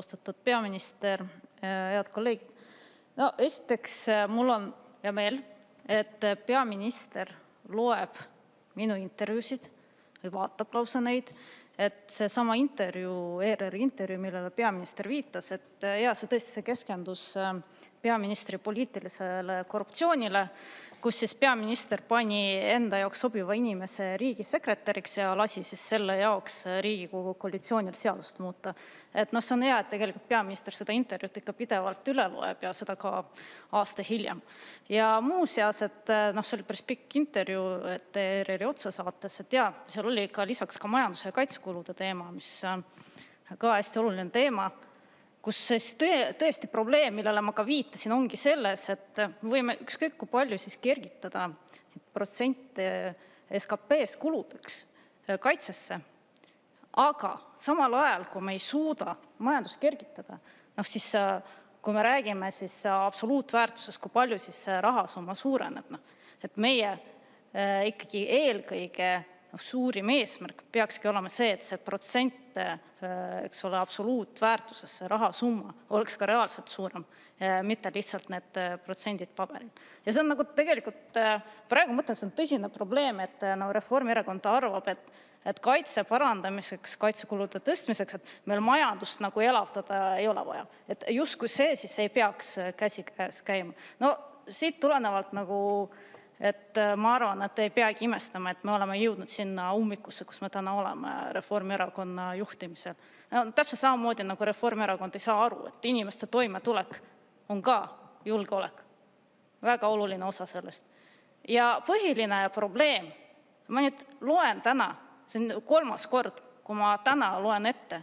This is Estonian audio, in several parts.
Austatud peaminister, head kolleegid! No esiteks, mul on hea meel, et peaminister loeb minu intervjuusid või vaatab lausa neid. Et seesama intervjuu, ERR-i intervjuu, millele peaminister viitas, et see tõesti keskendus peaministri poliitilisele korruptsioonile, kus siis peaminister pani enda jaoks sobiva inimese riigisekretäriks ja lasi siis selle jaoks Riigikogu koalitsioonil seadust muuta. See on hea, et tegelikult peaminister seda intervjuud ikka pidevalt üle loeb ja seda ka aasta hiljem. Ja muuseas, et see oli päris pikk intervjuu, et ERR-i otsesaates, et ja seal oli ka lisaks ka majandus- ja kaitsekulude teema, mis on ka hästi oluline teema, kus siis tõesti probleem, millele ma ka viitasin, ongi selles, et me võime ükskõik kui palju siis kergitada protsente SKP-st kuludeks kaitsesse, aga samal ajal, kui me ei suuda majandust kergitada, siis kui me räägime siis absoluutväärtuses, kui palju siis see rahasumma suureneb, et meie ikkagi eelkõige suurim eesmärk peakski olema see, et see protsent, eks ole, absoluutväärtuses, see rahasumma oleks ka reaalselt suurem, mitte lihtsalt need protsendid paberil. Ja see on tegelikult, praegu mõtlen, see on tõsine probleem, et Reformierakond arvab, et kaitse parandamiseks, kaitsekulude tõstmiseks, et meil majandust nagu elavdada ei ole vaja. Et justkui see siis ei peaks käsikäes käima. No siit tulenevalt et ma arvan, et ei peagi imestama, et me oleme jõudnud sinna ummikusse, kus me täna oleme Reformierakonna juhtimisel. Täpselt samamoodi nagu Reformierakond ei saa aru, et inimeste toimetulek on ka julgeolek. Väga oluline osa sellest. Ja põhiline probleem, ma nüüd loen täna, see on 3. kord, kui ma täna loen ette,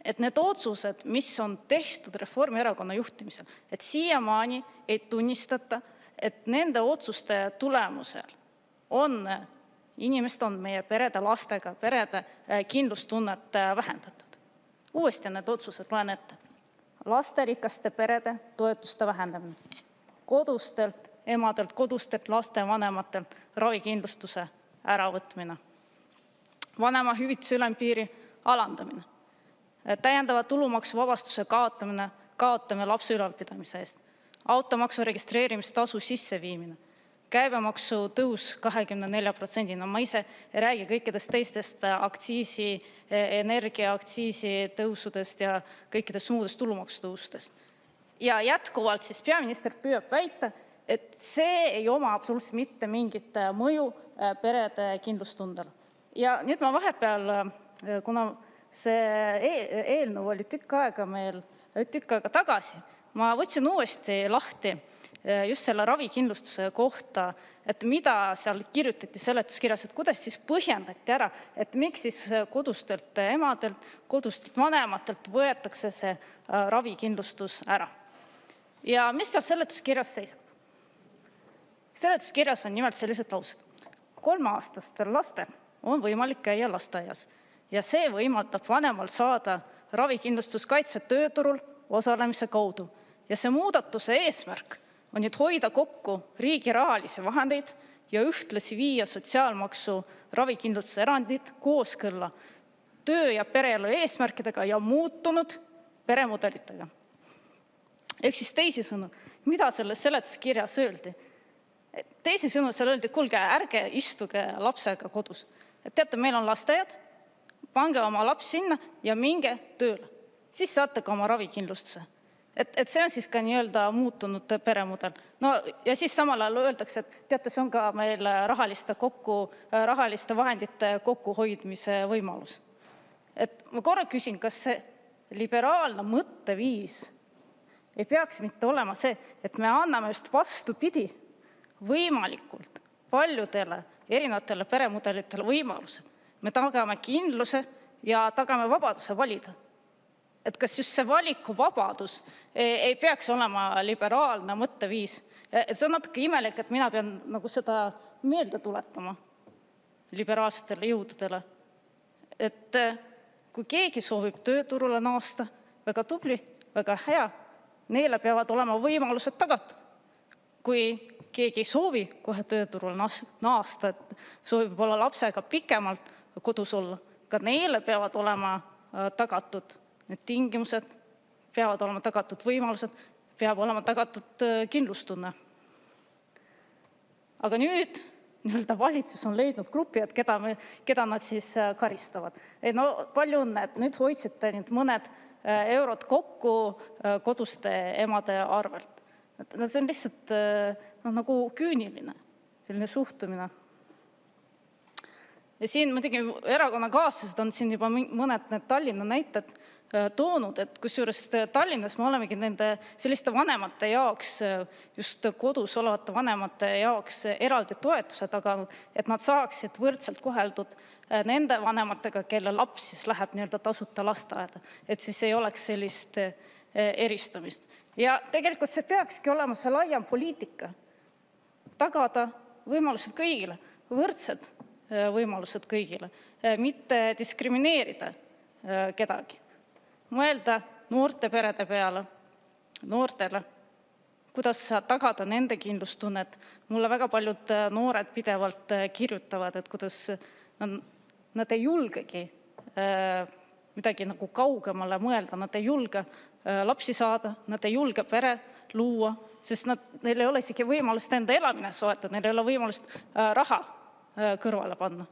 et need otsused, mis on tehtud Reformierakonna juhtimisel, et siiamaani ei tunnistata, et nende otsuste tulemusel inimesed on meie perede, lastega perede kindlustunnet vähendatud. Uuesti need otsused loen ette. Lasterikaste perede toetuste vähendamine, kodustelt emadelt, kodustelt lastevanematelt ravikindlustuse äravõtmine, vanemahüvitise ülempiiri alandamine, täiendava tulumaksuvabastuse kaotamine lapse ülalpidamise eest, automaksu registreerimistasu sisseviimine, käibemaksu tõus 24%. Ma ise ei räägi kõikidest teistest aktsiisi, energiaaktsiisi tõusudest ja kõikidest muudest tulumaksutõusudest. Ja jätkuvalt siis peaminister püüab väita, et see ei oma absoluutselt mitte mingit mõju perede kindlustundele. Ja nüüd ma vahepeal, kuna see eelnõu oli tükk aega tagasi, ma võtsin uuesti lahti just selle ravikindlustuse kohta, et mida seal kirjutati seletuskirjas, et kuidas siis põhjendati ära, et miks siis kodustelt emadelt, kodustelt vanematelt võetakse see ravikindlustus ära. Ja mis seal seletuskirjas seisab? Seletuskirjas on nimelt sellised laused. 3-aastastel lastel on võimalik käia lasteaias ja see võimaldab vanemal saada ravikindlustuskaitse tööturul osalemise kaudu. Ja see muudatuse eesmärk on nüüd hoida kokku riigi rahalisi vahendeid ja ühtlasi viia sotsiaalmaksu ravikindlustuse erandid kooskõlla töö- ja pereelu eesmärkidega ja muutunud peremudelitega. Ehk siis teisisõnu, mida selles seletuskirjas öeldi? Teisisõnu, seal öeldi, kuulge, ärge istuge lapsega kodus. Et teate, meil on lasteaiad, pange oma laps sinna ja minge tööle. Siis saate ka oma ravikindlustuse. Et see on siis ka nii-öelda muutunud peremudel. No ja siis samal ajal öeldakse, et teate, see on ka meil rahaliste vahendite kokkuhoidmise võimalus. Et ma korra küsin, kas see liberaalne mõtteviis ei peaks mitte olema see, et me anname just vastupidi võimalikult paljudele erinevatele peremudelitele võimalused. Me tagame kindluse ja tagame vabaduse valida. Et kas just see valikuvabadus ei peaks olema liberaalne mõtteviis? See on natuke imelik, et mina pean seda meelde tuletama liberaalsetele jõududele. Et kui keegi soovib tööturule naasta, väga tubli, väga hea, neile peavad olema võimalused tagatud. Kui keegi ei soovi kohe tööturule naasta, et soovib olla lapsega pikemalt kodus olla, ka neile peavad olema tagatud need tingimused, peavad olema tagatud võimalused, peab olema tagatud kindlustunne. Aga nüüd valitsus on leidnud grupi, keda nad siis karistavad. No palju õnne, et nüüd hoidsite mõned eurod kokku koduste emade arvelt. See on lihtsalt nagu küüniline selline suhtumine. Ja siin muidugi erakonnakaaslased on siin juba mõned need Tallinna näited toonud, et kusjuures Tallinnas me olemegi nende selliste vanemate jaoks, just kodus olevate vanemate jaoks eraldi toetuse taganud, et nad saaksid võrdselt koheldud nende vanematega, kelle laps siis läheb tasuta lasteaeda, et siis ei oleks sellist eristamist. Ja tegelikult see peakski olema see laiem poliitika, tagada võimalused kõigile, võrdsed võimalused kõigile, mitte diskrimineerida kedagi. Mõelda noorte perede peale, noortele, kuidas tagada nende kindlustunnet. Mulle väga paljud noored pidevalt kirjutavad, et kuidas nad ei julgegi midagi nagu kaugemale mõelda, nad ei julge lapsi saada, nad ei julge pere luua, sest neil ei ole isegi võimalust enda elamine soetada, neil ei ole võimalust raha kõrvale panna.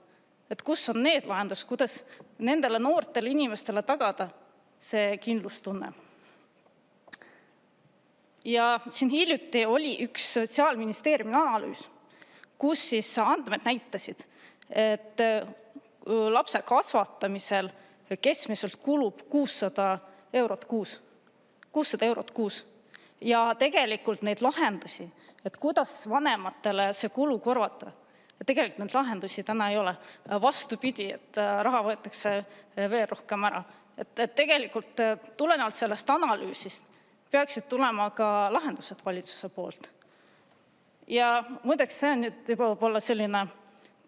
Et kus on need lahendused, kuidas nendele noortele inimestele tagada see kindlustunne. Ja siin hiljuti oli üks Sotsiaalministeeriumi analüüs, kus siis andmed näitasid, et lapse kasvatamisel keskmiselt kulub 600 eurot kuus. 600 eurot kuus. Ja tegelikult neid lahendusi, et kuidas vanematele see kulu korvata, ja tegelikult neid lahendusi täna ei ole. Vastupidi, et raha võetakse veel rohkem ära. Et tegelikult tulenevalt sellest analüüsist peaksid tulema ka lahendused valitsuse poolt. Ja muideks see on nüüd juba võib-olla selline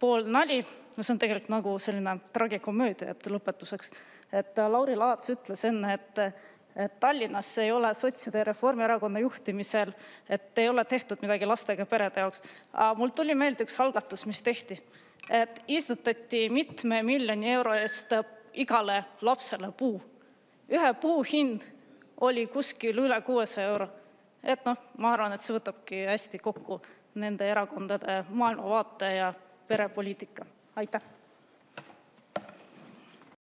pool nali, see on tegelikult nagu selline tragikomöödia, et lõpetuseks. Et Lauri Laats ütles enne, et Tallinnas ei ole sotside ja Reformierakonna juhtimisel, et ei ole tehtud midagi lastega perede jaoks. Mul tuli meelde üks algatus, mis tehti, et istutati mitme miljoni euro eest igale lapsele puu. Ühe puu hind oli kuskil üle 600 euro. Et ma arvan, et see võtabki hästi kokku nende erakondade maailmavaate ja perepoliitika. Aitäh!